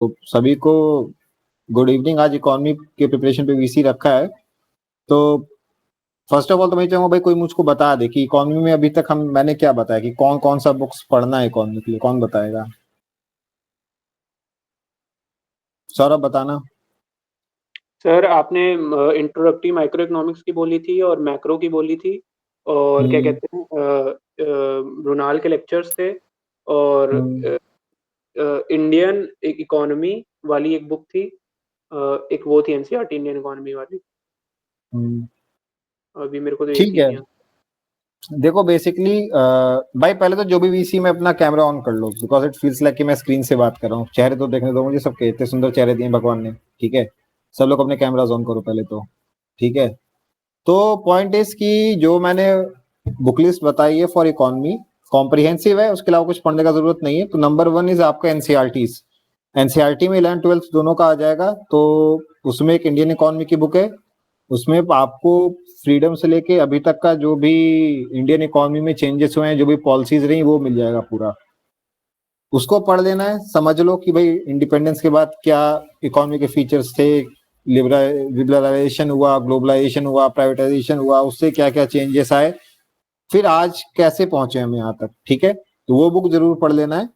तो सभी को गुड इवनिंग। आज इकोनॉमी के प्रिपरेशन पे वीसी रखा है। तो फर्स्ट ऑफ ऑल तो मैं चाहूंगा भाई कोई मुझको बता दे कि इकोनॉमी में अभी तक मैंने क्या बताया कि कौन कौन सा बुक्स पढ़ना है इकोनॉमी के लिए, कौन बताएगा? सौरभ बताना। सर आपने इंट्रोडक्टरी माइक्रो इकोनॉमिक्स की बोली थी और मैक्रो की बोली थी, और क्या हम्म। कहते हैं रुनाल के लेक्चर्स थे, और हम्म। इंडियन इकोनॉमी वाली एक बुक थी, एक वो थी एनसीईआरटी इंडियन इकोनॉमी वाली। हम्म। अभी मेरे को तो एक ठीक ही है। याद। देखो बेसिकली भाई पहले तो जो भी वीसी में अपना कैमरा ऑन कर लो, बिकॉज इट फील्स लाइक कि मैं स्क्रीन से बात कर रहा हूँ। चेहरे तो देखने दो मुझे सबके, इतने सुंदर चेहरे दिए भगवान ने। ठीक है, सब लोग अपने कैमराज ऑन करो पहले तो। ठीक है, तो पॉइंट इज कि जो मैंने बुक लिस्ट बताई है फॉर इकोनॉमी कॉम्प्रिहेंसिव है, उसके अलावा कुछ पढ़ने का जरूरत नहीं है। तो नंबर 1 इज आपका एनसीईआरटीज। एनसीईआरटी में 11th 12th दोनों का आ जाएगा। तो उसमें एक इंडियन इकोनॉमी की बुक है, उसमें आपको फ्रीडम से लेके अभी तक का जो भी इंडियन इकोनॉमी में चेंजेस हुए हैं, जो भी पॉलिसीज रही, वो मिल जाएगा पूरा। उसको पढ़ लेना है, समझ लो कि भाई इंडिपेंडेंस के बाद क्या इकोनॉमी के फीचर्स थे, लिबरलाइजेशन हुआ, ग्लोबलाइजेशन हुआ, प्राइवेटाइजेशन हुआ, उससे क्या क्या चेंजेस आए, फिर आज कैसे पहुंचे हम यहाँ तक। ठीक है, तो वो बुक जरूर पढ़ लेना है।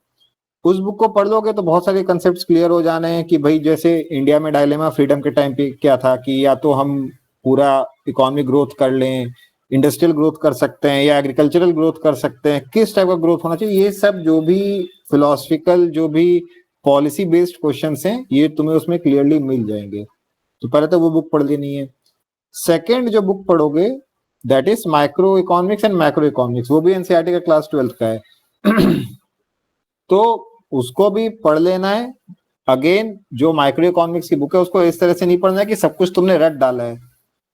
उस बुक को पढ़ लोगे तो बहुत सारे कंसेप्ट क्लियर हो जाने हैं कि भाई जैसे इंडिया में डायलेमा फ्रीडम के टाइम पे क्या था कि या तो हम पूरा इकोनॉमिक ग्रोथ कर लें, इंडस्ट्रियल ग्रोथ कर सकते हैं, या एग्रीकल्चरल ग्रोथ कर सकते हैं, किस टाइप का ग्रोथ होना चाहिए। ये सब जो भी फिलोसफिकल, जो भी पॉलिसी बेस्ड क्वेश्चंस हैं, ये तुम्हें उसमें क्लियरली मिल जाएंगे। तो पहले तो वो बुक पढ़ लेनी है। सेकेंड जो बुक पढ़ोगे that is micro economics and macro economics, वो भी एनसीईआरटी का क्लास 12th का है। तो उसको भी पढ़ लेना है। अगेन जो माइक्रो इकोनॉमिक्स की बुक है उसको इस तरह से नहीं पढ़ना है कि सब कुछ तुमने रट डाला है,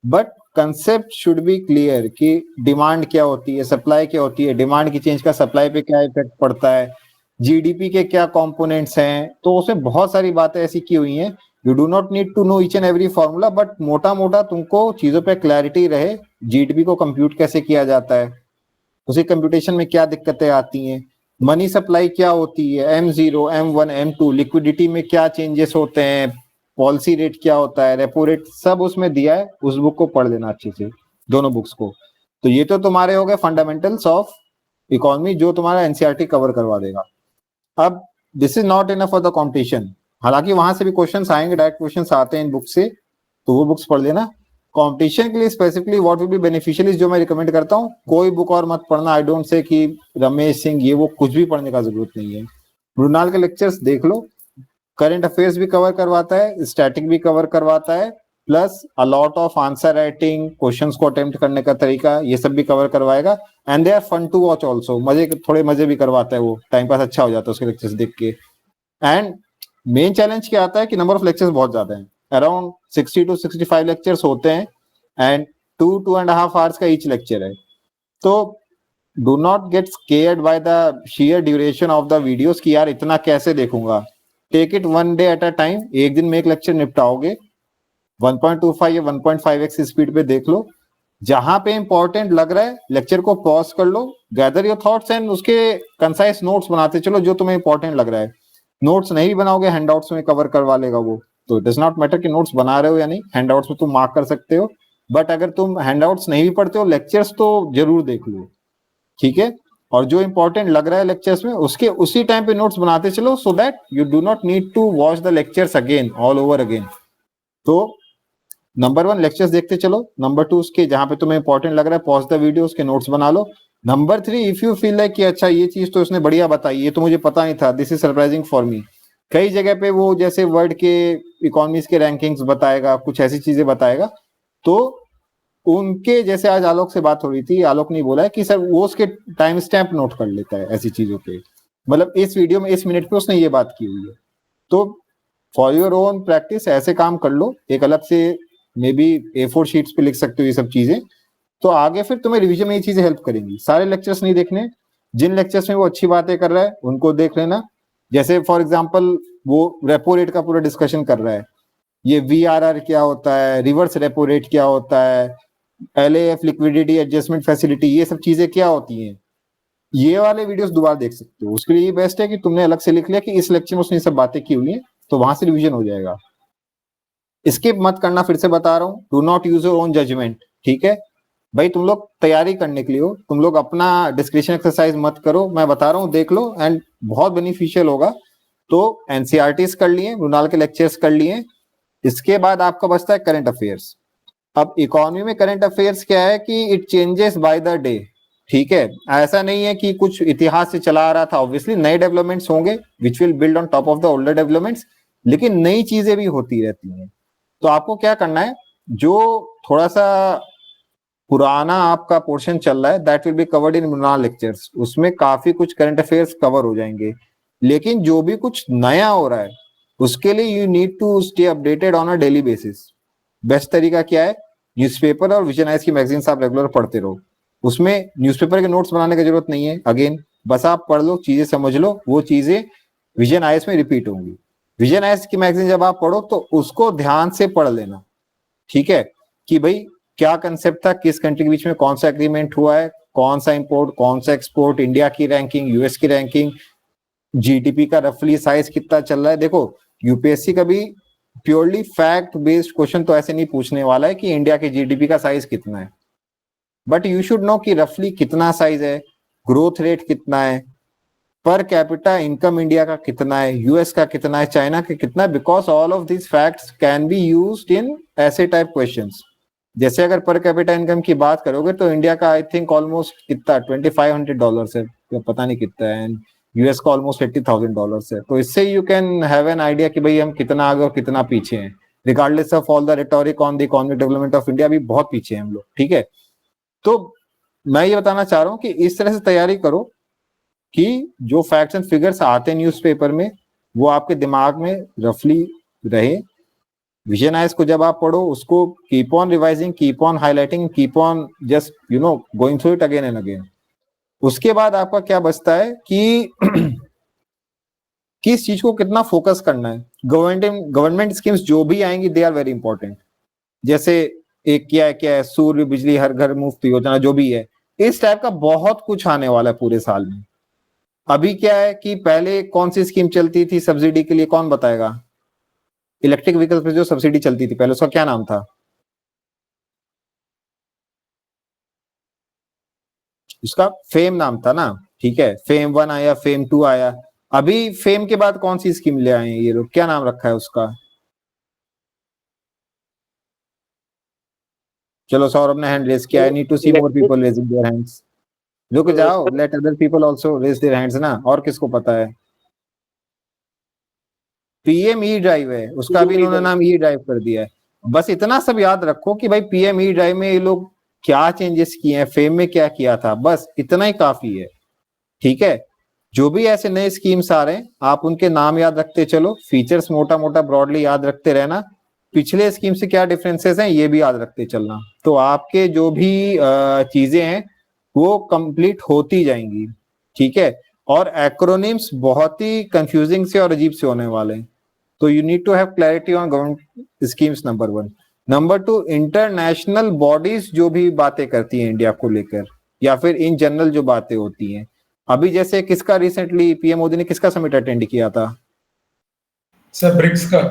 but concept should be clear कि डिमांड क्या होती है, सप्लाई क्या होती है, डिमांड की चेंज का सप्लाई पे क्या इफेक्ट पड़ता है, जीडीपी के क्या कंपोनेंट्स हैं। तो उसमें बहुत सारी बातें ऐसी की हुई हैं। You do not need to know each and every formula, but मोटा मोटा तुमको चीजों पे क्लैरिटी रहे। जीडीपी को कंप्यूट कैसे किया जाता है, उसी कंप्यूटेशन में क्या दिक्कतें आती हैं, मनी सप्लाई क्या होती है, M0 M1 M2, लिक्विडिटी में क्या चेंजेस होते हैं, पॉलिसी रेट क्या होता है, रेपो रेट, सब उसमें दिया है। उस बुक को पढ़ लेना अच्छे से, दोनों बुक्स को। तो ये तो तुम्हारे हो गए फंडामेंटल्स ऑफ इकोनॉमी, जो तुम्हारा एनसीईआरटी कवर करवा देगा। अब this is not enough for the competition. हालांकि वहां से भी क्वेश्चंस आएंगे, डायरेक्ट क्वेश्चंस आते हैं इन बुक से, तो वो बुक्स पढ़ लेना। कंपटीशन के लिए specifically what will be beneficial is जो मैं रिकमेंड करता हूँ, कोई बुक और मत पढ़ना। आई डोंट से कि रमेश सिंह ये वो कुछ भी पढ़ने का जरूरत नहीं है। मृणाल के लेक्चर्स देख लो, करंट अफेयर्स भी कवर करवाता है, स्टैटिक भी कवर करवाता है, plus a lot of answer writing, questions को अटेम्प्ट करने का तरीका, ये सब भी कवर करवाएगा। And they are fun to watch also, थोड़े मजे भी करवाता है वो, टाइम पास अच्छा हो जाता है उसके लेक्चर्स देख के। एंड मेन चैलेंज क्या आता है कि नंबर ऑफ लेक्चर्स बहुत ज्यादा है, अराउंड 60 to 65 लेक्चर्स होते हैं, एंड 2.5 आवर्स का ईच लेक्चर है। तो do not get scared by the sheer duration of the videos कि यार इतना कैसे देखूंगा। Take it one day at a time, एक दिन में एक लेक्चर निपटाओगे, 1.25 या 1.5x स्पीड पे देख लो। जहां पे इंपॉर्टेंट लग रहा है लेक्चर को पॉज कर लो, गैदर योर थॉट्स एंड उसके कंसाइज नोट्स बनाते चलो जो तुम्हें इंपॉर्टेंट लग रहा है। नोट्स नहीं भी बनाओगे, हैंडआउट्स में कवर करवा लेगा वो। तो इट डज नॉट मैटर कि नोट्स बना रहे हो या नहीं, हैंडआउट्स में तुम मार्क कर सकते हो। बट अगर तुम हैंडआउट्स नहीं भी पढ़ते हो, लेक्चर्स तो जरूर देख लो। ठीक है, और जो इंपॉर्टेंट लग रहा है लेक्चर्स में उसके उसी टाइम पे नोट्स बनाते चलो, so that you do not need to watch the lectures again all over again. तो नंबर 1 लेक्चर्स देखते चलो, नंबर 2 उसके जहां पे तुम्हें इंपॉर्टेंट लग रहा है पॉज द वीडियो, उसके नोट्स बना लो। Number 3, if you feel like कि अच्छा ये चीज तो उसने बढ़िया बताई, ये तो मुझे पता नहीं था, this is surprising for me. कई जगह पे वो जैसे वर्ल्ड के इकोनॉमीज के रैंकिंग्स बताएगा, कुछ ऐसी चीजें बताएगा। तो उनके जैसे आज आलोक से बात हो रही थी, आलोक ने बोला है कि सर वो उसके टाइम स्टैम्प नोट कर लेता है ऐसी चीजों पे, मतलब इस वीडियो में इस मिनट पे उसने ये बात की हुई है। तो फॉर योर ओन प्रैक्टिस ऐसे काम कर लो, एक अलग से मे बी A4 शीट्स पे लिख सकते हो ये सब चीजें। तो आगे फिर तुम्हें रिवीजन में ये चीजें हेल्प करेंगी। सारे लेक्चर्स नहीं देखने, जिन लेक्चर्स में वो अच्छी बातें कर रहा है उनको देख लेना। जैसे फॉर एग्जाम्पल वो रेपो रेट का पूरा डिस्कशन कर रहा है, ये VRR क्या होता है, रिवर्स रेपो रेट क्या होता है, LAF लिक्विडिटी एडजस्टमेंट फैसिलिटी, ये सब चीजें क्या होती हैं, ये वाले वीडियोस दोबारा देख सकते हो। उसके लिए बेस्ट है कि तुमने अलग से लिख लिया कि इस लेक्चर में उसने सब बातें की हुई है, तो वहां से रिवीजन हो जाएगा। स्किप मत करना, फिर से बता रहा हूँ, do not use your own judgement, ठीक है भाई। तुम लोग तैयारी करने के लिए हो, तुम लोग अपना डिस्क्रिप्शन एक्सरसाइज मत करो, मैं बता रहा हूँ देख लो, एंड बहुत बेनिफिशियल होगा। तो एनसीईआरटीज कर लिए, मृणाल के लेक्चर्स कर लिए, इसके बाद आपका बचता है करंट अफेयर्स। अब इकोनॉमी में करंट अफेयर्स क्या है कि it changes by the day, ठीक है। ऐसा नहीं है कि कुछ इतिहास से चला आ रहा था, ऑब्वियसली नए डेवलपमेंट्स होंगे which will build on top of the older developments, लेकिन नई चीजें भी होती रहती हैं। तो आपको क्या करना है, जो थोड़ा सा पुराना आपका पोर्शन चल रहा है that will be covered in Mrunal lectures, उसमें काफी कुछ करंट अफेयर्स कवर हो जाएंगे। लेकिन जो भी कुछ नया हो रहा है उसके लिए you need to stay updated on a daily basis. Best तरीका क्या है, न्यूज़पेपर और विजन आइज की मैगजीन्स आप रेगुलर पढ़ते रहो। उसमें न्यूज़पेपर के नोट्स बनाने की जरूरत नहीं है, अगेन बस आप पढ़ लो, चीजें समझ लो, वो चीजें विजन आइज में रिपीट होंगी। विजन आइज की मैगजीन जब आप पढ़ो तो उसको ध्यान से पढ़ लेना, ठीक है, कि भाई क्या कंसेप्ट था, किस कंट्री के बीच में कौन सा एग्रीमेंट हुआ है, कौन सा इंपोर्ट कौन सा एक्सपोर्ट, इंडिया की रैंकिंग, यूएस की रैंकिंग, जीडीपी का रफली साइज कितना चल रहा है। देखो यूपीएससी कभी प्योरली फैक्ट बेस्ड क्वेश्चन तो ऐसे नहीं पूछने वाला है कि इंडिया के जीडीपी का साइज कितना है, बट यू शुड नो कि रफली कितना साइज है, ग्रोथ रेट कितना है, पर कैपिटा इनकम इंडिया का कितना है, यूएस का कितना है, चाइना का कितना है, because all of this facts can be used in ऐसे टाइप क्वेश्चंस। जैसे अगर पर कैपिटा इनकम की बात करोगे तो इंडिया का आई थिंक ऑलमोस्ट कितना $2500 है, या पता नहीं कितना है, एंड यूएस का ऑलमोस्ट $80,000 है। तो इससे you can have an idea कि भाई हम कितना आगे और कितना पीछे हैं। Regardless of all the rhetoric on the economic development of India, भी बहुत पीछे हैं हम लोग, ठीक है। तो मैं ये बताना चाह रहा हूँ कि इस तरह से तैयारी करो कि जो फैक्ट्स एंड फिगर्स आते हैं न्यूज़पेपर में वो आपके दिमाग में रफली रहे। विजन आइज को जब आप पढ़ो उसको keep on revising, keep on highlighting, keep on just going through it again and again. उसके बाद आपका क्या बचता है कि किस चीज को कितना फोकस करना है। गवर्नमेंट स्कीम्स जो भी आएंगी दे आर वेरी इंपॉर्टेंट। जैसे एक क्या है सूर्य बिजली हर घर मुफ्त योजना, जो भी है इस टाइप का बहुत कुछ आने वाला है पूरे साल में। अभी क्या है कि पहले कौन सी स्कीम चलती थी सब्सिडी के लिए, कौन बताएगा? इलेक्ट्रिक व्हीकल्स पे जो सब्सिडी चलती थी पहले, उसका क्या नाम था? उसका फेम नाम था ना, ठीक है। फेम 1 आया, फेम 2 आया, अभी फेम के बाद कौन सी स्कीम ले आए हैं ये लोग, क्या नाम रखा है उसका? चलो सौरभ ने हैंड रेज किया, I need to see more electric people raising their hands. रुक जाओ, let other people also raise their hands ना, और किसको पता है? पीएम ई ड्राइव है, उसका भी इन्होंने नाम ई ड्राइव कर दिया है। बस इतना सब याद रखो कि भाई पीएम ई ड्राइव में ये लोग क्या चेंजेस किए हैं, फेम में क्या किया था, बस इतना ही काफी है, ठीक है। जो भी ऐसे नए स्कीम्स आ रहे हैं आप उनके नाम याद रखते चलो, फीचर्स मोटा मोटा ब्रॉडली याद रखते रहना, पिछले स्कीम से क्या डिफरेंसेस हैं ये भी याद रखते चलना, तो आपके जो भी चीजें हैं वो कंप्लीट होती जाएंगी, ठीक है। और एक्रोनिम्स बहुत ही कंफ्यूजिंग से और अजीब से होने वाले हैं, तो you need to have clarity on government schemes, number 1। Number 2, international bodies जो भी बातें करती हैं इंडिया को लेकर, या फिर इन जनरल जो बातें होती हैं, अभी जैसे किसका रिसेंटली पीएम मोदी ने किसका समिट अटेंड किया था? सर ब्रिक्स का।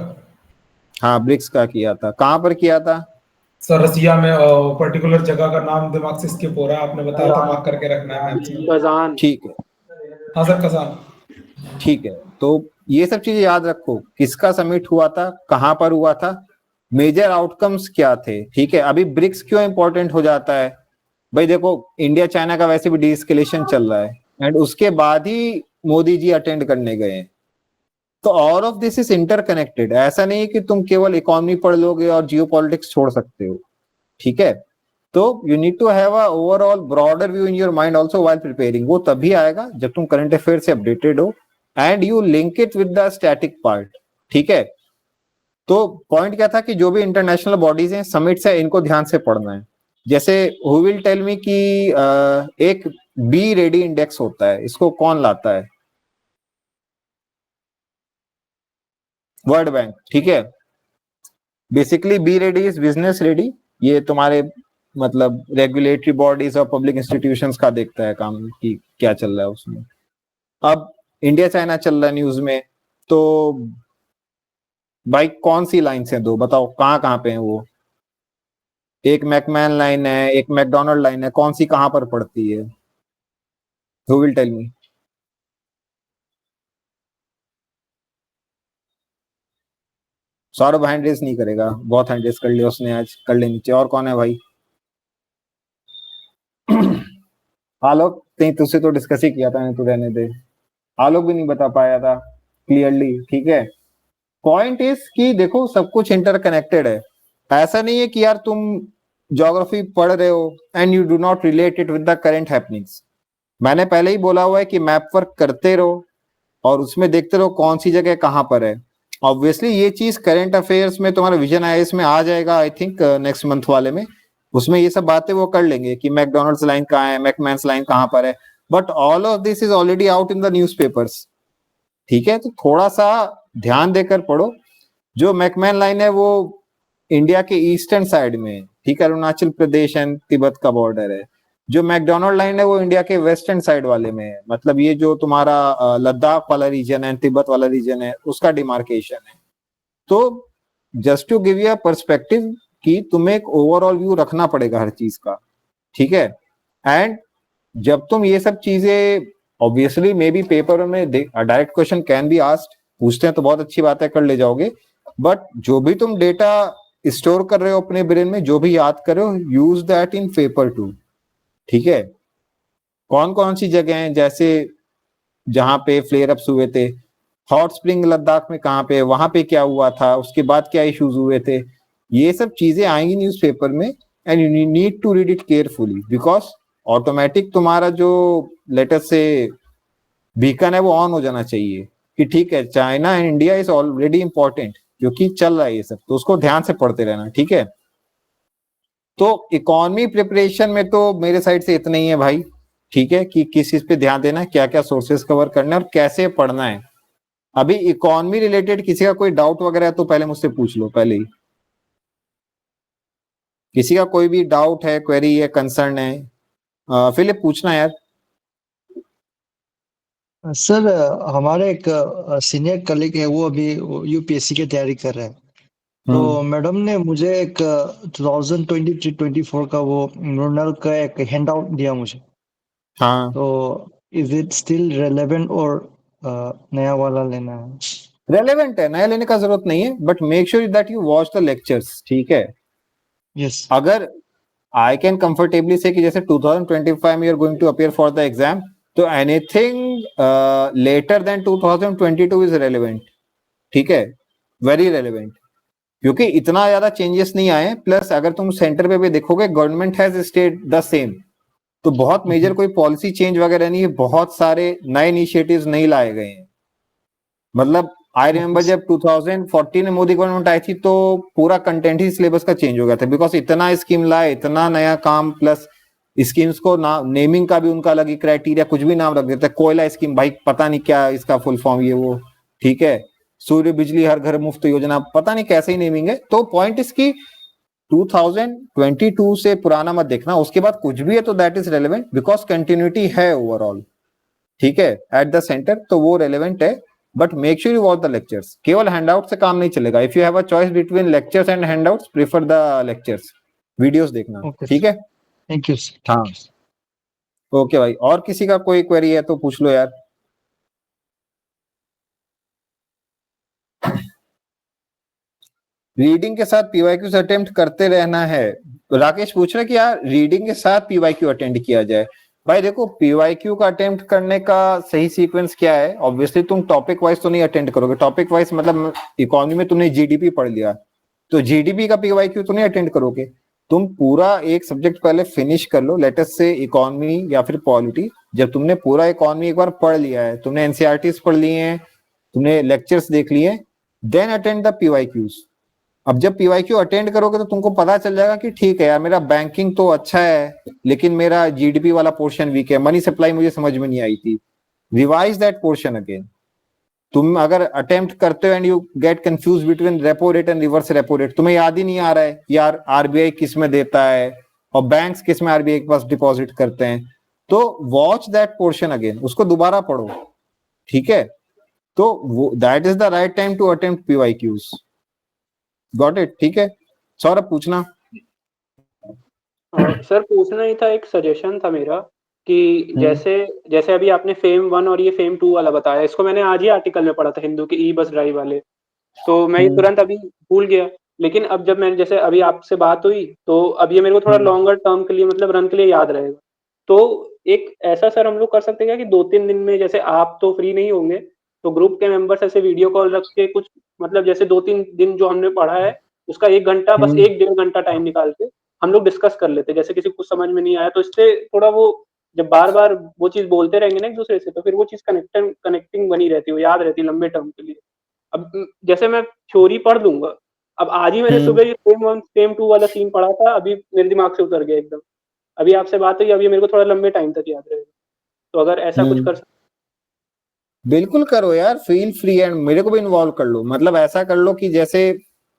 हाँ ब्रिक्स का किया था, कहाँ पर किया था? सर रसिया में, पर्टिकुलर जगह का नाम दिमाग से स्किप हो रहा है, आपने बताया था मार्क करके रखना है मैथ में। कजान। ठीक है, हाँ सर कजान। ठीक है, तो ये सब चीजें याद रखो, किसका समिट हुआ था, कहां पर हुआ था, मेजर आउटकम्स क्या थे, ठीक है। अभी ब्रिक्स क्यों इंपॉर्टेंट हो जाता है भाई? देखो इंडिया चाइना का वैसे भी डीएस्केलेशन चल रहा है, एंड उसके बाद ही मोदी जी अटेंड करने गए हैं। तो all of this is interconnected, ऐसा नहीं कि तुम केवल इकोनॉमी पढ़ लोगे और जियोपॉलिटिक्स छोड़ सकते हो, ठीक है। तो you need to have a overall broader view in your mind also while preparing. वो तभी आएगा जब तुम करंट अफेयर से अपडेटेड हो and you link it with the static part, ठीक है। तो पॉइंट क्या था कि जो भी इंटरनेशनल बॉडीज हैं, समिट्स है, इनको ध्यान से पढ़ना है। जैसे हु विल टेल मी कि एक बी रेडी इंडेक्स होता है, इसको कौन लाता है? वर्ल्ड बैंक, ठीक है। Basically be ready is business ready, ये तुम्हारे मतलब रेगुलेटरी बॉडीज और पब्लिक इंस्टीट्यूशंस का देखता है काम कि क्या चल रहा है उसमें। अब इंडिया चाइना चल रहा है न्यूज में, तो भाई कौन सी लाइन से दो बताओ, कहाँ कहाँ पे है वो? एक मैकमैन लाइन है, एक मैकडोनल्ड लाइन है, कौन सी कहाँ पर पड़ती है? Who will tell me? Saurabh hand raise नहीं करेगा, बहुत हैंड रेस कर लिया उसने आज, कर ले नीचे। और कौन है भाई? आलोक, नहीं तुझसे तो डिस्कस ही किया था मैंने, तो रहने दे। आलोक भी नहीं बता पाया था क्लियरली, ठीक है। पॉइंट इज कि देखो सब कुछ इंटरकनेक्टेड है। ऐसा नहीं है कि यार तुम ज्योग्राफी पढ़ रहे हो and you do not relate it with the current happenings. मैंने पहले ही बोला हुआ है कि मैप वर्क करते रहो और उसमें देखते रहो कौन सी जगह कहाँ पर है। ऑब्वियसली ये चीज करंट अफेयर्स में तुम्हारा विजन आईएएस में आ जाएगा, आई थिंक नेक्स्ट मंथ वाले में। उसमें ये सब बातें वो कर लेंगे कि मैकडोनल्ड्स लाइन कहाँ है, मैकमैन्स लाइन कहाँ पर है, but all of this is already out in the newspapers. ठीक है, तो थोड़ा सा ध्यान देकर पढ़ो। जो मैकमैन लाइन है वो इंडिया के ईस्टर्न साइड में है, ठीक है, अरुणाचल प्रदेश एंड तिब्बत का बॉर्डर है। जो मैकडोनल्ड लाइन है वो इंडिया के वेस्टर्न साइड वाले में है, मतलब ये जो तुम्हारा लद्दाख वाला रीजन है, तिब्बत वाला रीजन है, उसका डिमार्केशन है। तो just to give you a perspective कि तुम्हें एक ओवरऑल व्यू रखना पड़ेगा हर चीज का, ठीक है। एंड जब तुम ये सब चीजें, ऑब्वियसली मे बी पेपर में direct question can be asked, पूछते हैं तो बहुत अच्छी बात है, कर ले जाओगे। बट जो भी तुम डेटा स्टोर कर रहे हो अपने ब्रेन में, जो भी याद कर रहे हो, use that in paper two, ठीक है। कौन कौन सी जगह हैं, जैसे जहां पे फ्लेयर अप्स हुए थे, हॉट स्प्रिंग लद्दाख में कहाँ पे, वहां पे क्या हुआ था, उसके बाद क्या इश्यूज हुए थे, ये सब चीजें आएंगी न्यूज़पेपर में। And you need to read it carefully because automatic तुम्हारा जो लेटर से बीकन है वो ऑन हो जाना चाहिए कि ठीक है, China and India is already important, क्योंकि चल रहा है ये सब, तो उसको ध्यान से पढ़ते रहना, ठीक है। तो इकोनॉमी प्रिपरेशन में तो मेरे साइड से इतना ही है भाई, ठीक है, कि किस चीज पे ध्यान देना है, क्या क्या सोर्सेस कवर करना है और कैसे पढ़ना है। अभी इकोनॉमी रिलेटेड किसी का कोई डाउट वगैरह है तो पहले मुझसे पूछ लो, पहले ही। किसी का कोई भी डाउट है, क्वेरी है, कंसर्न है, फिलिप पूछना यार। सर हमारे एक सीनियर कलीग है, वो अभी यूपीएससी की तैयारी कर रहे हैं। तो मैडम ने मुझे एक 2023-24 का वो नूरनल का एक हैंड आउट दिया मुझे। हाँ, तो इज इट स्टिल रेलेवेंट और नया वाला लेना है? रेलेवेंट है, नया लेने का जरूरत नहीं है, but make sure that you watch the lectures, ठीक है। यस। अगर आई कैन कंफर्टेबली से कि जैसे 2025 में you are going to appear for the exam, तो anything later than 2022 is relevant, ठीक है, वेरी रेलेवेंट, क्योंकि इतना ज्यादा चेंजेस नहीं आए। प्लस अगर तुम सेंटर पे भी देखोगे, government has stayed the same, तो बहुत मेजर कोई पॉलिसी चेंज वगैरह नहीं है, बहुत सारे नए इनिशिएटिव्स नहीं लाए गए हैं। मतलब आई रिमेम्बर जब 2014 में मोदी गवर्नमेंट आई थी तो पूरा कंटेंट ही सिलेबस का चेंज हो गया था, बिकॉज इतना स्कीम लाए, इतना नया काम, प्लस स्कीम्स को ना नेमिंग का भी उनका अलग ही क्राइटेरिया, कुछ भी नाम रख देते हैं, कोयला स्कीम, भाई पता नहीं क्या इसका फुल फॉर्म ये वो, ठीक है, सूर्य बिजली हर घर मुफ्त योजना, पता नहीं कैसे ही नेमिंग है। तो पॉइंट इसकी 2022 से पुराना मत देखना, उसके बाद कुछ भी है तो that is relevant because continuity है ओवरऑल, ठीक है, एट द सेंटर, तो वो रेलेवेंट है। But make sure you watch the lectures, केवल हैंडआउट से काम नहीं चलेगा। If you have a choice between lectures and handouts, prefer the lectures, videos देखना, ओके, ठीक है। Thank you sir. हाँ, ओके भाई, और किसी का कोई क्वेरी है तो पूछ लो यार। रीडिंग के साथ पीवाईक्यूज अटेम्प्ट करते रहना है, राकेश पूछ रहे कि यार रीडिंग के साथ पीवाईक्यू अटेंड किया जाए। भाई देखो, पीवाईक्यू का अटेम्प्ट करने का सही सीक्वेंस क्या है, ऑब्वियसली तुम टॉपिक वाइज तो नहीं अटेंड करोगे। टॉपिक वाइज मतलब इकोनॉमी में तुमने जीडीपी पढ़ लिया, तो जीडीपी का पीवाईक्यू तो नहीं अटेंड करोगे। तुम पूरा एक सब्जेक्ट पहले फिनिश कर लो, लेटेस्ट से इकोनॉमी या फिर पॉलिटी। जब तुमने पूरा इकोनॉमी एक बार पढ़ लिया है, तुमने एनसीईआरटीज पढ़ लिए हैं, तुमने लेक्चर्स देख लिए, देन अटेंड द पीवाईक्यूज। अब जब पीवाईक्यू अटेंड करोगे तो तुमको पता चल जाएगा कि ठीक है यार, मेरा बैंकिंग तो अच्छा है लेकिन मेरा जीडीपी वाला पोर्शन वीक है, मनी सप्लाई मुझे समझ में नहीं आई थी, रिवाइज दैट पोर्शन अगेन। तुम अगर अटेम्प्ट करते हो and you get confuse between repo rate and reverse repo rate, तुम्हें याद ही नहीं आ रहा है यार आरबीआई किस में देता है और बैंक्स किस में आरबीआई के पास डिपॉजिट करते हैं, तो वॉच दैट पोर्शन अगेन, उसको दोबारा पढ़ो, ठीक है। तो that is the right time to attempt PYQs, got it, ठीक है। सौरभ पूछना। सर पूछना ही था, एक सजेशन था मेरा कि हम्म। जैसे जैसे अभी आपने फेम 1 और ये फेम 2 वाला बताया, इसको मैंने आज ही आर्टिकल में पढ़ा था हिंदू के ई बस ड्राइव वाले, तो मैं ये तुरंत अभी भूल गया। लेकिन अब जब मैंने जैसे अभी आपसे बात हुई तो अब ये मेरे को थोड़ा लॉन्गर टर्म के लिए मतलब रन के लिए याद रहेगा। तो एक ऐसा सर हम लोग कर सकते हैं क्या कि 2-3 दिन में, जैसे आप तो फ्री नहीं होंगे, तो ग्रुप के मेंबर्स ऐसे वीडियो कॉल रख के कुछ मतलब जैसे 2-3 दिन जो हमने पढ़ा है उसका 1 घंटा, बस 1-1.5 घंटा टाइम निकाल के हम लोग डिस्कस कर लेते हैं। जैसे किसी को कुछ समझ में नहीं आया तो इससे थोड़ा वो, जब बार-बार वो चीज़ बोलते रहेंगे ना एक-दूसरे से, तो फिर वो चीज़ कनेक्टिंग बनी रहती है, वो याद रहती है लंबे टर्म के लिए। अब जैसे मैं थ्योरी पढ़ लूँगा, अब आज ही मैंने सुबह ये फेम 1 फेम 2 वाला सीन पढ़ा था, अभी मेरे दिमाग से उतर गया एकदम। अभी आपसे बात हुई, अब ये मेरे को थोड़ा लंबे टाइम तक याद रहेगा। तो अगर ऐसा कुछ कर बिल्कुल करो यार, फील फ्री, एंड मेरे को भी इन्वॉल्व कर लो। मतलब ऐसा कर लो कि जैसे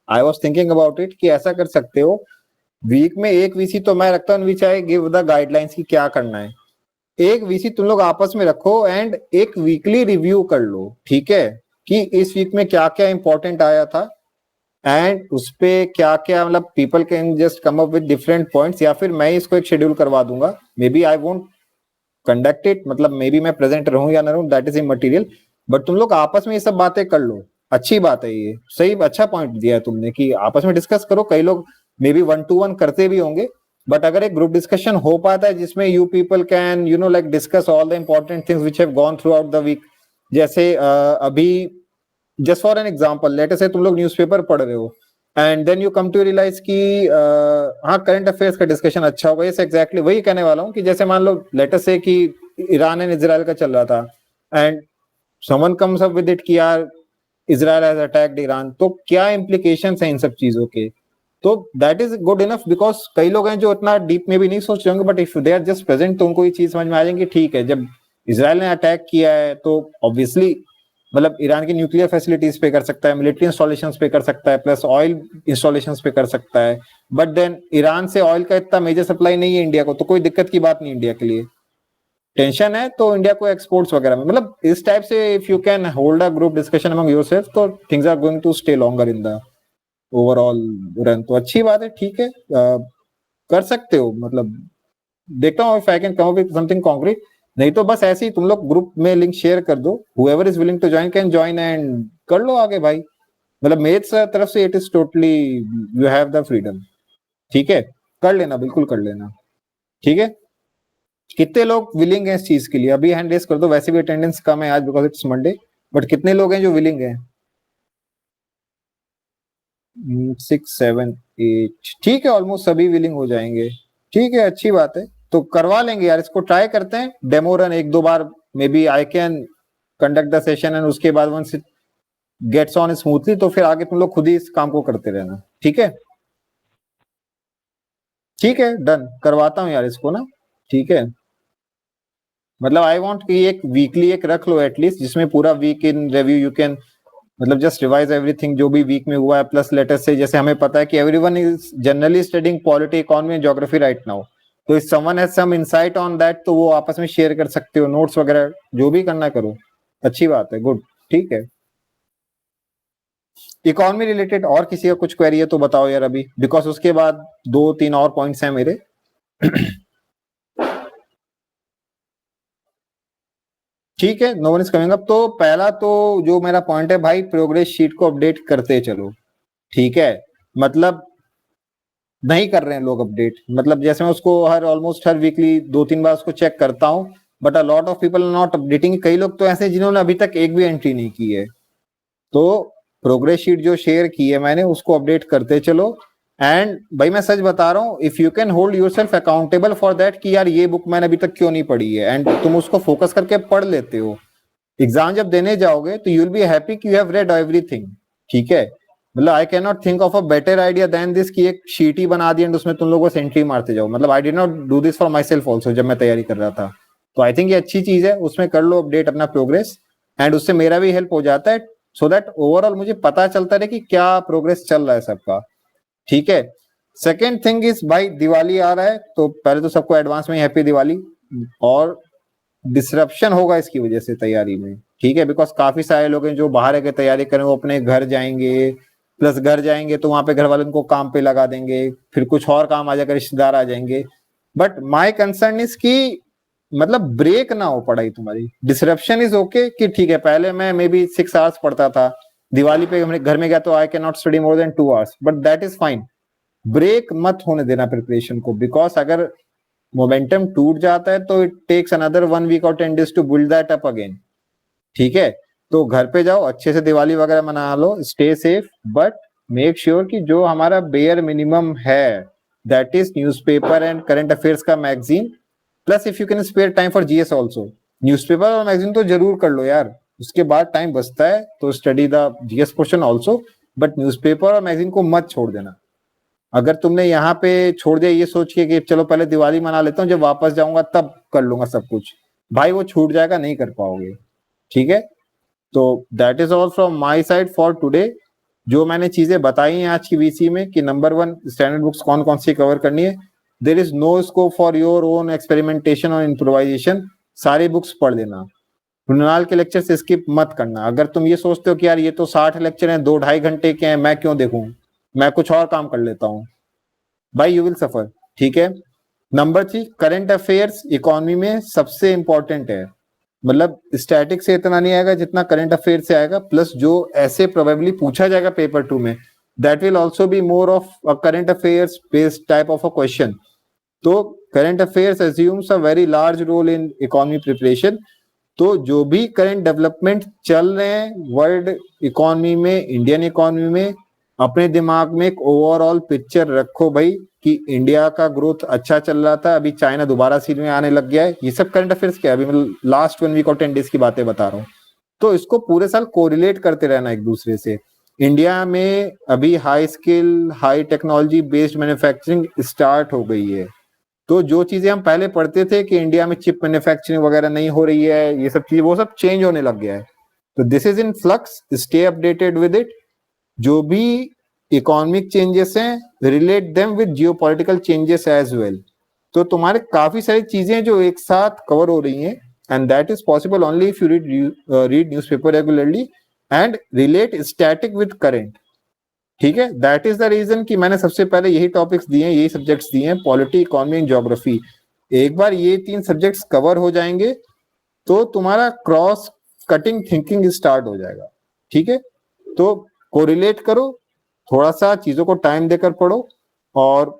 I was thinking about it कि ऐसा कर सकते हो, वीक में एक वीसी तो मैं रखता हूँ विच आई गिव द गाइडलाइंस की क्या करना है। एक वीसी तुम लोग आपस में रखो एंड एक वीकली रिव्यू कर लो, ठीक है, कि इस वीक में क्या क्या इंपॉर्टेंट आया था एंड उस पे क्या क्या, मतलब people can just come up with different points, या फिर मैं इसको एक शेड्यूल करवा दूंगा। May be I won't conduct it, मतलब मे बी मैं प्रेजेंट रहूं या ना रहूं, दैट इज इमटेरियल, बट तुम लोग आपस में ये सब बातें कर लो। अच्छी बात है ये, सही, अच्छा पॉइंट दिया है तुमने कि आपस में डिस्कस करो। कई लोग मे बी 1-to-1 करते भी होंगे, बट अगर एक ग्रुप डिस्कशन हो पाता है जिसमें you people can like discuss all the important things which have gone throughout the week. जैसे अभी just for an example, let us say तुम लोग न्यूज़पेपर पढ़ रहे हो and then you come to realise कि हाँ करंट अफेयर्स का डिस्कशन अच्छा होगा। ये एग्जैक्टली वही कहने वाला हूँ कि जैसे मान लो लेट अस से कि ईरान एंड इजराइल का चल रहा था and someone comes up with it कि यार इजराइल हैज अटैक्ड ईरान, तो क्या इम्प्लीकेशंस हैं इन सब चीजों के। तो that is good enough, because कई लोग हैं जो इतना डीप में भी नहीं सोच रहे होंगे, but if they are just present तो उनको ये चीज समझ में आ जाएंगी। ठीक है, जब इसराइल ने अटैक किया है तो ऑब्वियसली मतलब ईरान की न्यूक्लियर फैसिलिटीज पे कर सकता है, मिलिट्री इंस्टॉलेशंस पे कर सकता है, प्लस ऑयल इंस्टॉलेशंस पे कर सकता है, बट देन ईरान से ऑयल का इतना मेजर सप्लाई नहीं है इंडिया को, तो कोई दिक्कत की बात नहीं इंडिया के लिए। टेंशन है तो इंडिया को एक्सपोर्ट्स वगैरह में, मतलब इस टाइप से if you can hold a group discussion among yourself तो things are going to stay longer in the overall run. तो अच्छी बात है, ठीक है, कर सकते हो। मतलब देखता हूँ if I can come up with something concrete, नहीं तो बस ऐसे ही तुम लोग ग्रुप में लिंक शेयर कर दो, whoever is willing to join can join and कर लो आगे भाई। मतलब मेरे तरफ से it is totally you have the freedom, ठीक है, कर लेना, बिल्कुल कर लेना, ठीक है। कितने लोग विलिंग हैं इस चीज के लिए, अभी हैंड रेस कर दो। वैसे भी अटेंडेंस कम है आज बिकॉज इट्स मंडे, बट कितने लोग हैं जो विलिंग हैं? 6-7-8, ठीक है, ऑलमोस्ट सभी विलिंग हो जाएंगे, ठीक है, अच्छी बात है। तो करवा लेंगे यार, इसको ट्राई करते हैं, डेमो रन 1-2 बार, may B I can conduct the session and उसके बाद once it gets on smoothly तो फिर आगे तुम लोग खुद ही इस काम को करते रहना, ठीक है। ठीक है, डन, करवाता हूँ यार इसको ना, ठीक है। मतलब आई वांट कि एक वीकली एक रख लो एटलीस्ट, जिसमें पूरा week in review you can मतलब जस्ट रिवाइज एवरीथिंग जो भी वीक में हुआ है, प्लस लेटर से जैसे हमें पता है कि everyone is generally studying polity, economy and geography right now, तो if someone has some insight on that तो वो आपस में शेयर कर सकते हो, नोट्स वगैरह जो भी करना करो, अच्छी बात है, गुड, ठीक है। इकोनॉमी रिलेटेड और किसी का कुछ क्वेरी है तो बताओ यार अभी, बिकॉज उसके बाद 2-3 और पॉइंट्स हैं मेरे। ठीक है, no one is coming up. तो पहला तो जो मेरा पॉइंट है भाई, प्रोग्रेस शीट को अपडेट करते चलो, ठीक है। मतलब नहीं कर रहे हैं लोग अपडेट, मतलब जैसे मैं उसको ऑलमोस्ट हर वीकली 2-3 बार उसको चेक करता हूँ, but a lot of people are not updating. कई लोग तो ऐसे जिन्होंने अभी तक एक भी एंट्री नहीं की है, तो प्रोग्रेस शीट जो शेयर की है मैंने उसको अपडेट करते चलो। एंड भाई मैं सच बता रहा हूँ, if you can hold yourself accountable for that कि यार ये बुक मैंने अभी तक क्यों नहीं पढ़ी है, एंड तुम उसको फोकस करके पढ़ लेते हो, एग्जाम जब देने जाओगे तो यू विल बी हैप्पी कि यू हैव रेड एवरीथिंग, ठीक है। मतलब I can not think of a better idea than this कि एक शीट ही बना दी एंड उसमें तुम लोग बस एंट्री मारते जाओ। मतलब I did not do this for my self also जब मैं तैयारी कर रहा था, तो आई थिंक ये अच्छी चीज है, उसमें कर लो अपडेट अपना प्रोग्रेस, एंड उससे मेरा भी हेल्प हो जाता है, सो दैट ओवरऑल मुझे पता चलता रहे कि क्या प्रोग्रेस चल रहा है सबका, ठीक है। सेकेंड थिंग इज भाई, दिवाली आ रहा है, तो पहले तो सबको एडवांस में हैप्पी दिवाली, और डिसरप्शन होगा इसकी वजह से तैयारी में, ठीक है, बिकॉज काफी सारे लोग हैं जो बाहर आके तैयारी करें, वो अपने घर जाएंगे, प्लस घर जाएंगे तो वहां पे घर वालों को काम पे लगा देंगे, फिर कुछ और काम आ जाएगा, रिश्तेदार आ जाएंगे। बट माई कंसर्न इज कि मतलब ब्रेक ना हो पढ़ाई तुम्हारी। डिसरप्शन इज ओके कि ठीक है, पहले मैं मे बी 6 आवर्स पढ़ता था, दिवाली पे हमने घर में गया तो I can not study more than 2 hours, but that is fine. Break मत होने देना प्रिपरेशन को, बिकॉज अगर मोमेंटम टूट जाता है तो इट टेक्स अनदर 1 वीक और 10 days to build that up again. ठीक है, तो घर पे जाओ, अच्छे से दिवाली वगैरह मना लो, stay safe, but make sure कि जो हमारा बेयर मिनिमम है that is newspaper and current affairs का magazine, plus if you can spare time for GS also. Newspaper और मैगजीन तो जरूर कर लो यार, उसके बाद टाइम बचता है तो study the GS portion also, but newspaper और मैगजीन को मत छोड़ देना। अगर तुमने यहाँ पे छोड़ दिया ये सोच के कि चलो पहले दिवाली मना लेता हूँ, जब वापस जाऊंगा तब कर लूंगा सब कुछ, भाई वो छूट जाएगा, नहीं कर पाओगे। ठीक है, तो that is all from my side for today. जो मैंने चीजें बताई हैं आज की वीसी में कि नंबर 1 स्टैंडर्ड बुक्स कौन कौन सी कवर करनी है, there is no scope for your own experimentation और इम्प्रोवाइजेशन। सारी बुक्स पढ़ लेना, मृणाल के लेक्चर से स्किप मत करना। अगर तुम ये सोचते हो कि यार ये तो 60 लेक्चर हैं, 2-2.5 घंटे के हैं, मैं क्यों देखूं, मैं कुछ और काम कर लेता हूँ, भाई यू विल सफर। ठीक है, नंबर 3 करंट अफेयर्स इकोनॉमी में सबसे इंपॉर्टेंट है, मतलब स्टैटिक से इतना नहीं आएगा जितना करंट अफेयर से आएगा, प्लस जो ऐसे प्रोबेबली पूछा जाएगा पेपर 2 में, that will also be more of a current affairs based type of a question. तो current affairs assumes a very large role in economy preparation. तो जो भी करंट डेवलपमेंट चल रहे हैं वर्ल्ड इकोनॉमी में, इंडियन इकोनॉमी में, अपने दिमाग में एक ओवरऑल पिक्चर रखो भाई कि इंडिया का ग्रोथ अच्छा चल रहा था, अभी चाइना दोबारा सीरीज में आने लग गया है। ये सब करंट अफेयर्स क्या है, अभी मैं लास्ट 1 वीक और 10 डेज की बातें बता रहा हूँ। तो इसको पूरे साल कोरिलेट करते रहना एक दूसरे से। इंडिया में अभी high skill high technology based manufacturing start हो गई है। तो जो चीजें हम पहले पढ़ते थे कि इंडिया में चिप मैन्युफैक्चरिंग वगैरह नहीं हो रही है, ये सब चीज वो सब चेंज होने लग गया है। तो this is in flux, stay updated with it. जो भी इकोनॉमिक चेंजेस हैं relate them with geopolitical changes as well. तो तुम्हारे काफी सारी चीजें जो एक साथ कवर हो रही हैं, and that is possible only if you read newspaper regularly and relate static with current. ठीक है, दैट इज द रीजन कि मैंने सबसे पहले यही टॉपिक्स दिए हैं, यही सब्जेक्ट्स दिए हैं, पॉलिटी, इकोनॉमी एंड ज्योग्राफी। एक बार ये 3 सब्जेक्ट्स कवर हो जाएंगे तो तुम्हारा क्रॉस कटिंग थिंकिंग स्टार्ट हो जाएगा। ठीक है, तो कोरिलेट करो, थोड़ा सा चीजों को टाइम देकर पढ़ो, और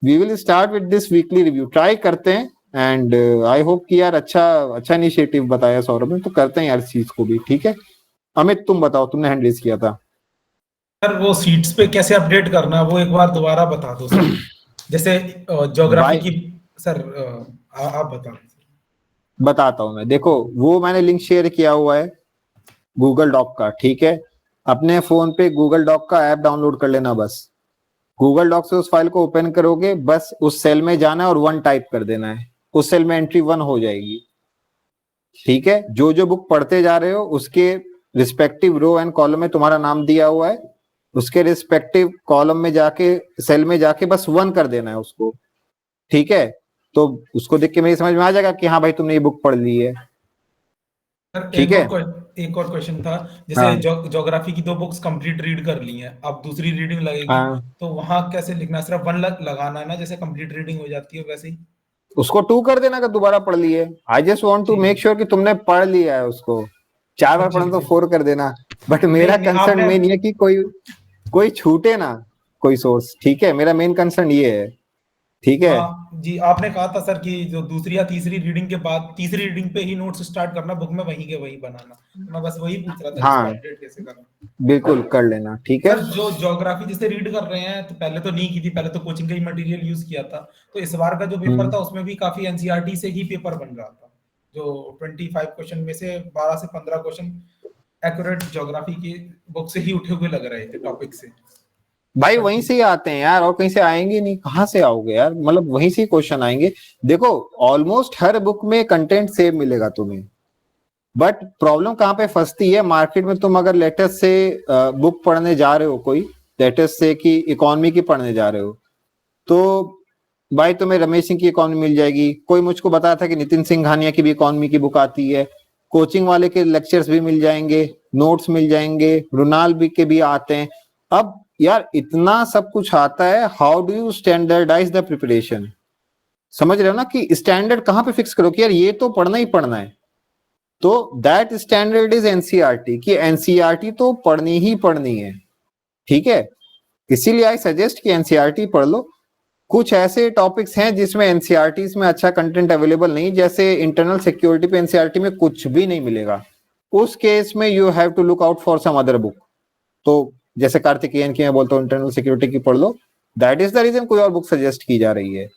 we will start with this weekly review. Try करते हैं, एंड आई होप कि यार अच्छा इनिशिएटिव बताया सौरभ ने, तो करते हैं यार इस चीज को भी। ठीक है, अमित तुम बताओ, तुमने हैंड रेज किया था। सर वो सीट्स पे कैसे अपडेट करना वो एक बार दोबारा बता दो सर। जैसे ज्योग्राफी की सर आप बता दो। बताता हूं मैं, देखो वो मैंने लिंक शेयर किया हुआ है गूगल डॉक का। ठीक है, अपने फोन पे गूगल डॉक का ऐप डाउनलोड कर लेना। बस गूगल डॉक से उस फाइल को ओपन करोगे, बस उस सेल में जाना है और 1 टाइप कर देना है, उस सेल में एंट्री 1 हो जाएगी। ठीक है, जो जो बुक पढ़ते जा रहे हो उसके रिस्पेक्टिव रो एंड कॉलम में तुम्हारा नाम दिया हुआ है, उसके रिस्पेक्टिव कॉलम में जाके सेल में जाके बस 1 कर देना है उसको। ठीक है, तो उसको देख के मेरी समझ में आ जाएगा कि हाँ भाई तुमने ये बुक पढ़ ली है। ठीक है, एक और क्वेश्चन था, जैसे ज्योग्राफी की 2 बुक्स कंप्लीट रीड कर ली हैं, अब दूसरी रीडिंग लगेगी, तो वहां कैसे लिखना, सिर्फ 1 लगाना है ना, जैसे कंप्लीट रीडिंग हो जाती है वैसे ही उसको 2 कर देना अगर दोबारा पढ़ लिए। I just want to make sure कि तुमने पढ़ लिया है उसको। 4 बार पढ़ना तो 4 कर देना, बट मेरा कंसर्न मेन ये कि कोई छूटे ना कोई सोर्स। ठीक है, मेरा मेन कंसर्न ये है। ठीक है जी, आपने कहा था सर कि जो दूसरी या तीसरी रीडिंग के बाद तीसरी रीडिंग पे ही नोट्स स्टार्ट करना, बुक में वहीं के वहीं बनाना। मैं बस वही पूछ रहा था, हाँ, अपडेट कैसे करना। बिल्कुल कर लेना। ठीक है सर, जो ज्योग्राफी जैसे रीड कर रहे हैं, तो पहले तो नहीं की थी, पहले तो कोचिंग का ही मटेरियल यूज किया था, तो इस बार का जो पेपर था उसमें भी काफी एनसीईआरटी से ही पेपर बन रहा था। जो 25 क्वेश्चन में से 12 से 15 क्वेश्चन एक्यूरेट ज्योग्राफी की बुक से ही उठे हुए लग रहे थे, टॉपिक से। भाई वहीं से ही आते हैं यार, और कहीं से आएंगे नहीं। कहाँ से आओगे यार, मतलब वहीं से क्वेश्चन आएंगे। देखो ऑलमोस्ट हर बुक में कंटेंट सेम मिलेगा तुम्हें, बट प्रॉब्लम कहाँ पे फंसती है मार्केट में। तुम अगर लेटेस्ट से बुक पढ़ने जा रहे हो, कोई लेटेस्ट से कि इकोनॉमी की पढ़ने जा रहे हो, तो भाई तुम्हें रमेश सिंह की इकोनॉमी मिल जाएगी। कोई मुझको बताया था कि नितिन सिंघानिया की भी इकोनॉमी की बुक आती है। कोचिंग वाले के लेक्चर्स भी मिल जाएंगे, नोट्स मिल जाएंगे, मृणाल भी के भी आते हैं। अब यार इतना सब कुछ आता है, how do you standardize the preparation? समझ रहे हो ना कि स्टैंडर्ड कहां पे फिक्स करो कि यार ये तो पढ़ना ही पढ़ना है। तो दैट स्टैंडर्ड इज एनसीईआरटी, कि एनसीईआरटी तो पढ़नी ही पढ़नी है, ठीक है। इसीलिए आई सजेस्ट कि एनसीईआरटी पढ़ लो। कुछ ऐसे टॉपिक्स हैं जिसमें एनसीईआरटी में अच्छा कंटेंट अवेलेबल नहीं, जैसे इंटरनल सिक्योरिटी पे एनसीईआरटी में कुछ भी नहीं मिलेगा। उस केस में you have to look out for some other book. तो जैसे कार्तिकेयन की मैं बोलता हूँ इंटरनल सिक्योरिटी की पढ़ लो, दैट इज द रीजन कोई और बुक सजेस्ट की जा रही है।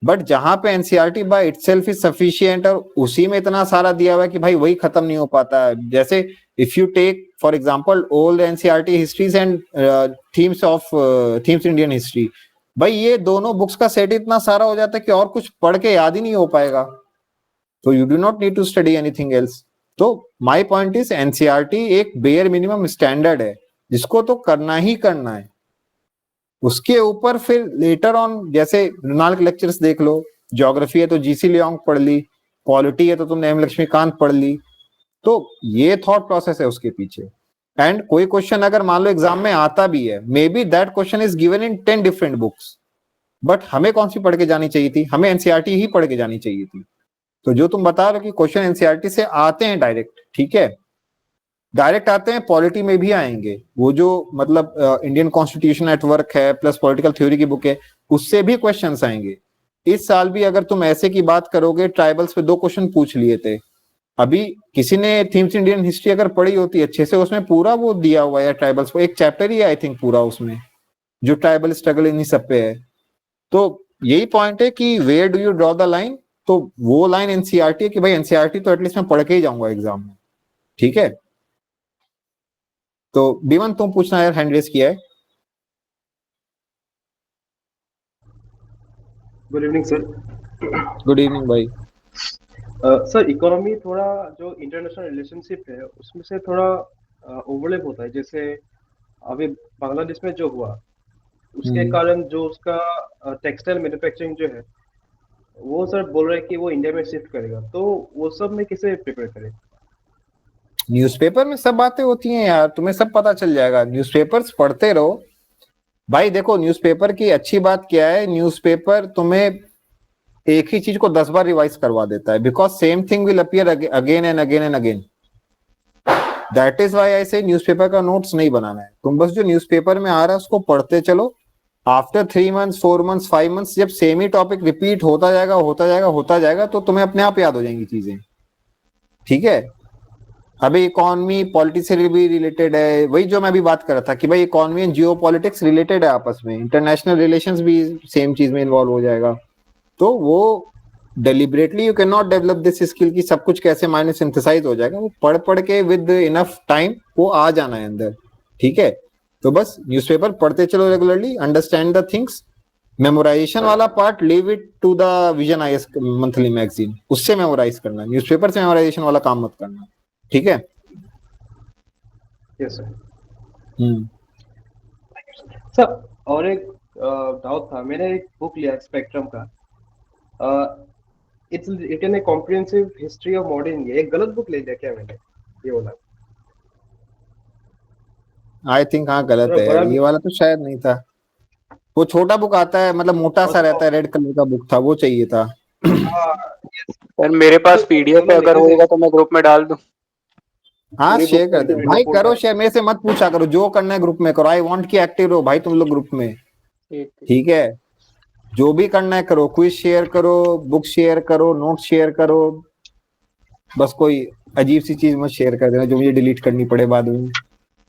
बट जहां पे NCERT by itself is sufficient और उसी में इतना सारा दिया हुआ है कि भाई वही खत्म नहीं हो पाता है। जैसे if you take for example old NCERT histories and themes Indian history, भाई ये दोनों बुक्स का सेट इतना सारा हो जाता है कि और कुछ पढ़ के याद ही नहीं हो पाएगा। तो you do not need to study anything else. तो माय पॉइंट इज एनसीईआरटी एक बेयर मिनिमम स्टैंडर्ड है जिसको तो करना ही करना है। उसके ऊपर फिर लेटर ऑन जैसे मृणाल के लेक्चर्स देख लो, ज्योग्राफी है तो जीसी लियोंग पढ़ ली, पॉलिटी है तो तुमने एम लक्ष्मीकांत पढ़ ली। तो ये थॉट प्रोसेस है उसके पीछे। एंड कोई क्वेश्चन अगर मान लो एग्जाम में आता भी है, may be that question is given in 10 different books, but हमें कौन सी पढ़ के जानी चाहिए थी? हमें एनसीईआरटी ही पढ़ के जानी चाहिए थी। तो जो तुम बता रहे हो कि क्वेश्चन एनसीईआरटी से आते हैं डायरेक्ट, ठीक है, डायरेक्ट आते हैं, पॉलिटी में भी आएंगे। वो जो मतलब इंडियन कॉन्स्टिट्यूशन एट वर्क है प्लस पॉलिटिकल थ्योरी की बुक है, उससे भी क्वेश्चंस आएंगे। इस साल भी अगर तुम ऐसे की बात करोगे, ट्राइबल्स पे 2 क्वेश्चन पूछ लिए थे। अभी किसी ने थीम्स इंडियन हिस्ट्री अगर पढ़ी होती अच्छे से, उसमें पूरा वो दिया हुआ है ट्राइबल्स को, एक चैप्टर ही आई थिंक पूरा उसमें जो ट्राइबल स्ट्रगल इन्हीं सब पे है। तो यही पॉइंट है कि where do you draw the line? तो वो लाइन एनसीईआरटी है कि भाई एनसीईआरटी तो एटलीस्ट मैं पढ़ के ही जाऊंगा एग्जाम में, ठीक है। तो बीवन तुम पूछना यार, हैंड रेस किया है। Good evening sir. Good evening भाई। सर इकोनॉमी थोड़ा जो इंटरनेशनल रिलेशनशिप है उसमें से थोड़ा ओवरलैप होता है। जैसे अभी बांग्लादेश में जो हुआ उसके कारण जो उसका टेक्सटाइल मैन्युफैक्चरिंग जो है वो सर बोल रहे हैं कि वो इंडिया में शिफ्ट करेगा, तो वो सब में कैसे प्रिपेयर करें? न्यूज़पेपर में सब बातें होती हैं यार, तुम्हें सब पता चल जाएगा। न्यूज़पेपर्स पढ़ते रहो भाई। देखो न्यूज़पेपर की अच्छी बात क्या है, न्यूज़पेपर तुम्हें एक ही चीज को 10 बार रिवाइज करवा देता है, because same thing will appear again and again and again. That is why I से न्यूज़पेपर का नोट्स नहीं बनाना है। तुम बस जो न्यूज़पेपर में आ रहा है उसको पढ़ते चलो। आफ्टर 3 मंथ्स 4 मंथ्स 5 मंथ्स जब सेम ही टॉपिक रिपीट होता जाएगा होता जाएगा होता जाएगा, तो तुम्हें अपने आप याद हो जाएंगी चीजें, ठीक है। अभी इकोनॉमी पॉलिटिक्स से भी रिलेटेड है, वही जो मैं अभी बात कर रहा था कि भाई economy and Jio politics related है आपस में, इंटरनेशनल रिलेशंस भी सेम चीज में इन्वॉल्व हो जाएगा। तो वो deliberately you can not develop this skill की सब कुछ कैसे माइंड में सिंथेसाइज हो जाएगा। वो पढ़ पढ़ के विद इनफ टाइम वो आ जाना है अंदर, ठीक है। तो बस न्यूज़पेपर पढ़ते चलो regularly, understand the things. Memorization वाला part leave it to the Vision IAS monthly magazine, उससे मेमोराइज करना, न्यूज़पेपर से मेमोराइजेशन वाला काम मत करना, ठीक है। Yes sir. सर और एक डाउट था, मैंने एक बुक लिया स्पेक्ट्रम का, it's written a comprehensive history of modern India. एक गलत बुक ले लिया क्या मैंने ये वाला? आई थिंक हाँ गलत है यार, ये वाला तो शायद नहीं था। वो छोटा बुक आता है, मतलब मोटा सा रहता है, रेड कलर का बुक था, वो चाहिए था। सर मेरे पास पीडीएफ है, अगर होगा तो मैं ग्रुप में डाल दूं। हाँ शेयर कर दे भाई, करो शेयर, मेरे से मत पूछा करो, जो करना है ग्रुप में करो। आई वांट की एक्टिव रहो भाई तुम लोग ग्रुप में, ठीक है। जो भी करना है करो, क्विज शेयर करो, बुक शेयर करो, नोट शेयर करो, बस कोई अजीब सी चीज मत शेयर कर देना जो मुझे डिलीट करनी पड़े बाद में।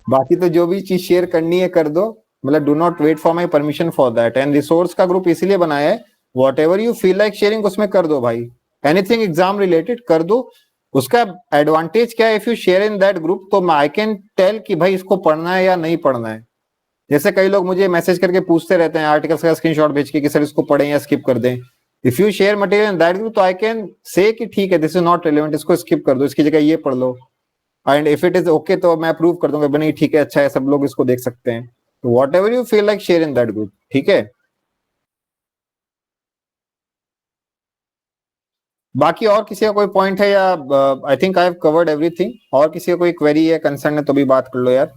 बाकी तो जो भी चीज शेयर करनी है कर दो, मतलब do not wait for my permission for that. And resource का ग्रुप इसलिए बनाया है, whatever you feel like sharing उसमें कर दो भाई, एनीथिंग एग्जाम रिलेटेड कर दो। उसका एडवांटेज क्या है, if you share in that group तो आई कैन टेल कि भाई इसको पढ़ना है या नहीं पढ़ना है। जैसे कई लोग मुझे मैसेज करके पूछते रहते हैं आर्टिकल्स का स्क्रीनशॉट भेज के कि सर इसको पढ़ें या स्किप कर दें। If you share material in that group तो आई कैन से कि ठीक है दिस इज नॉट रिलेवेंट, इसको स्किप कर दो, इसकी जगह ये पढ़ लो। And if it is okay तो मैं अप्रूव कर दूंगा, नहीं ठीक है अच्छा है, सब लोग इसको देख सकते हैं। तो what ever you feel like share in that group, ठीक है। बाकी और किसी का कोई पॉइंट है या I think I have covered everything. और किसी का कोई क्वेरी है, कंसर्न है तो भी बात कर लो यार।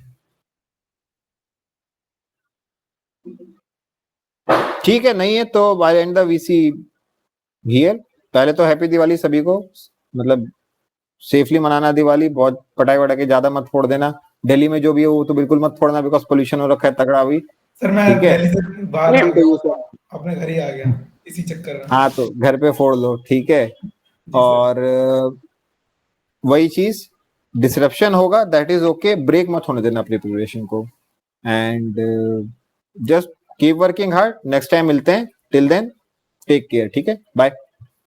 ठीक है, नहीं है तो by and the VC here. पहले तो हैप्पी दिवाली सभी को, मतलब सेफली मनाना दिवाली, बहुत पटाखे वटाखे ज्यादा मत फोड़ देना। दिल्ली में जो भी है वो तो बिल्कुल मत फोड़ना, बिकॉज पोल्यूशन हो रखा है तगड़ा अभी। सर मैं ठीक है। दिल्ली से बाहर आ गया, अपने घर ही आ गया इसी चक्कर में। हाँ तो घर पे फोड़ लो, ठीक है। और वही चीज, डिसरप्शन होगा दैट इज ओके, ब्रेक मत होने देना अपनी प्रिपरेशन को, and just keep working hard. Next time मिलते हैं, टिल देन टेक केयर, ठीक है, बाय।